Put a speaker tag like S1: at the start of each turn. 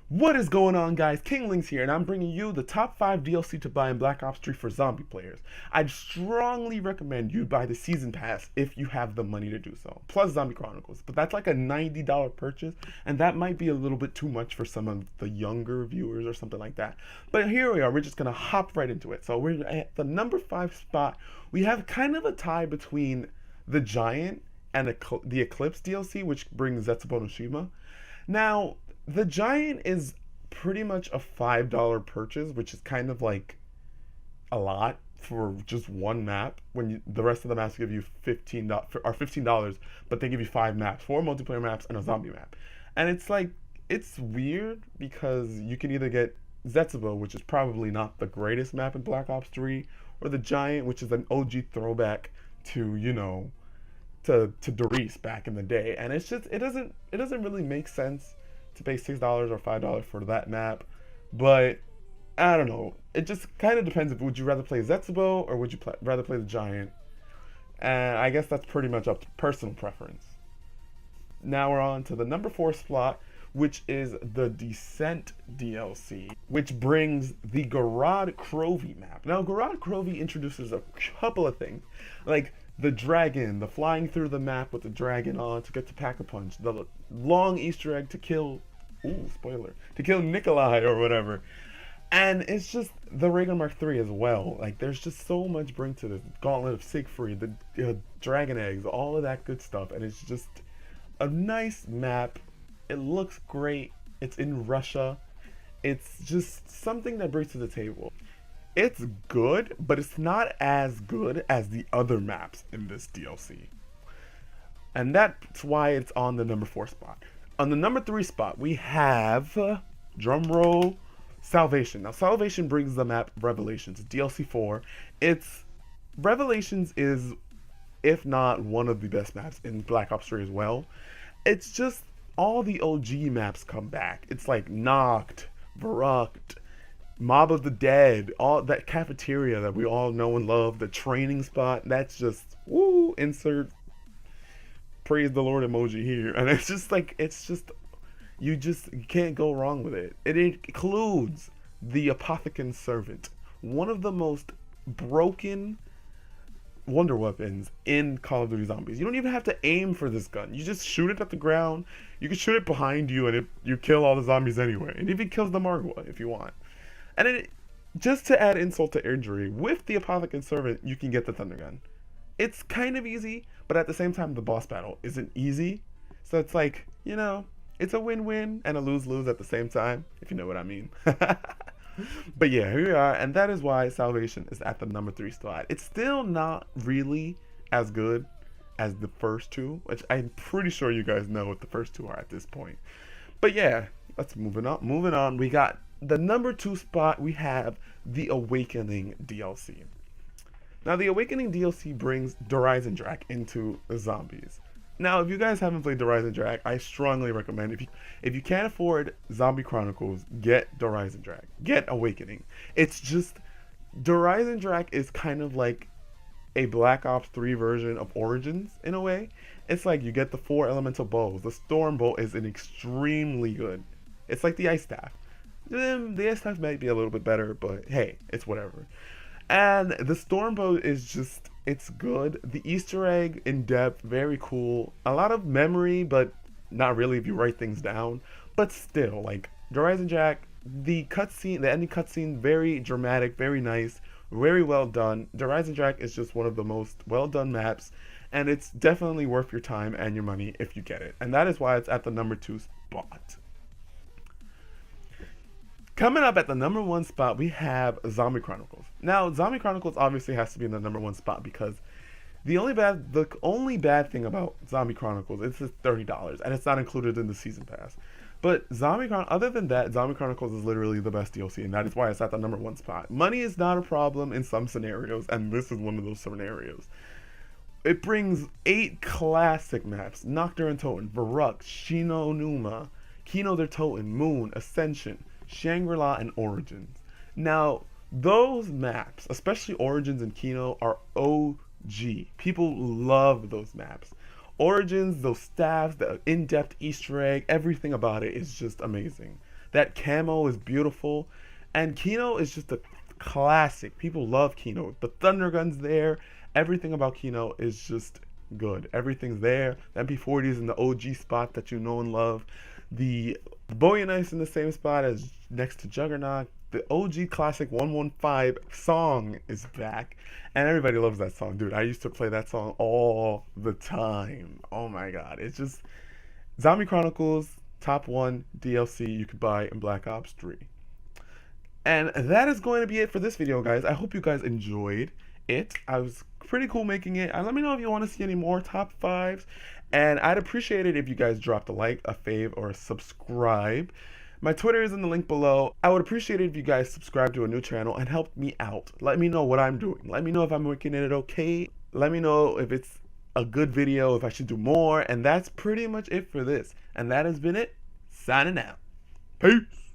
S1: What is going on, guys? KingLinx here, and I'm bringing you the top 5 DLC to buy in Black Ops 3 for zombie players. I'd strongly recommend you buy the Season Pass if you have the money to do so, plus Zombie Chronicles. But that's like a $90 purchase, and that might be a little bit too much for some of the younger viewers or something like that. But here we are, we're just going to hop right into it. So we're at the number 5 spot. We have kind of a tie between the Giant and the Eclipse DLC, which brings Zetsubo no Shima. Now, the Giant is pretty much a $5 purchase, which is kind of like a lot for just one map. When the rest of the maps give you $15, but they give you 5 maps, 4 multiplayer maps, and a zombie map. And it's like it's weird because you can either get Zetsubo, which is probably not the greatest map in Black Ops 3, or the Giant, which is an OG throwback to to Doris back in the day. And it's just it doesn't really make sense to pay $6 or $5 for that map. But I don't know. It just kind of depends. If would you rather play Zetsubo or would you rather play the Giant? And I guess that's pretty much up to personal preference. Now we're on to the number 4 slot, which is the Descent DLC, which brings the Gorod Krovi map. Now, Gorod Krovi introduces a couple of things, like the dragon, the flying through the map with the dragon on to get to Pack-a-Punch, the long Easter egg to kill, ooh, spoiler, to kill Nikolai or whatever. And it's just the Raygun Mark III as well. Like, there's just so much bring to this. Gauntlet of Siegfried, the dragon eggs, all of that good stuff. And it's just a nice map. It looks great. It's in Russia. It's just something that brings to the table. It's good, but it's not as good as the other maps in this DLC. And that's why it's on the number 4 spot. On the number 3 spot, we have Drumroll Salvation. Now, Salvation brings the map Revelations, DLC 4. Revelations is, if not one of the best maps in Black Ops 3 as well. It's just all the OG maps come back. It's like Noct, Verruckt, Mob of the Dead, all that cafeteria that we all know and love, the training spot. That's just woo. Insert praise the Lord emoji here, and it's just you can't go wrong with it. It includes the Apothecon Servant, one of the most broken wonder weapons in Call of Duty Zombies. You don't even have to aim for this gun. You just shoot it at the ground. You can shoot it behind you, and you kill all the zombies anyway. It even kills the Margwa if you want. And just to add insult to injury, with the Apothecon Servant, you can get the Thunder Gun. It's kind of easy, but at the same time, the boss battle isn't easy. So it's like, it's a win-win and a lose-lose at the same time, if you know what I mean. But yeah, here we are, and that is why Salvation is at the number 3 slot. It's still not really as good as the first two, which I'm pretty sure you guys know what the first two are at this point. But yeah, let's moving on. Moving on, we got the number 2 spot. We have the Awakening DLC. Now, the Awakening DLC brings Horizon Drac into the zombies. Now, if you guys haven't played Horizon Drac, I strongly recommend, if you can't afford Zombie Chronicles, get Horizon Drac. Get Awakening. It's just, Horizon Drac is kind of like a Black Ops 3 version of Origins in a way. It's like you get the 4 elemental bows. The Storm Bolt is an extremely good. It's like the Ice Staff. The Ice Staff might be a little bit better, but hey, it's whatever. And the Storm Bow is just, it's good. The Easter egg in depth, very cool. A lot of memory, but not really if you write things down. But still, like, Horizon Drac, the cutscene, the ending cutscene, very dramatic, very nice, very well done. Horizon Drac is just one of the most well done maps, and it's definitely worth your time and your money if you get it. And that is why it's at the number 2 spot. Coming up at the number 1 spot, we have Zombie Chronicles. Now, Zombie Chronicles obviously has to be in the number 1 spot because the only bad thing about Zombie Chronicles is it's $30 and it's not included in the season pass. But other than that, Zombie Chronicles is literally the best DLC, and that is why it's at the number 1 spot. Money is not a problem in some scenarios, and this is one of those scenarios. It brings 8 classic maps: Nocturne Toten, Verruckt, Shino Numa, Kino der Toten, Moon, Ascension, Shangri-La, and Origins. Now, those maps, especially Origins and Kino, are OG. People love those maps. Origins, those staffs, the in-depth Easter egg, everything about it is just amazing. That camo is beautiful. And Kino is just a classic. People love Kino. The Thunder Gun's there. Everything about Kino is just good. Everything's there. The MP40 is in the OG spot that you know and love. The Bowie Knife's in the same spot as next to Juggernaut. The OG classic 115 song is back, and everybody loves that song, dude. I used to play that song all the time. Oh my god, it's just Zombie Chronicles top 1 DLC you could buy in Black Ops 3. And that is going to be it for this video, guys. I hope you guys enjoyed it. I was pretty cool making it. Let me know if you want to see any more top 5s, and I'd appreciate it if you guys dropped a like, a fave, or a subscribe. My Twitter is in the link below. I would appreciate it if you guys subscribe to a new channel and help me out. Let me know what I'm doing. Let me know if I'm making it okay. Let me know if it's a good video, if I should do more. And that's pretty much it for this. And that has been it. Signing out. Peace.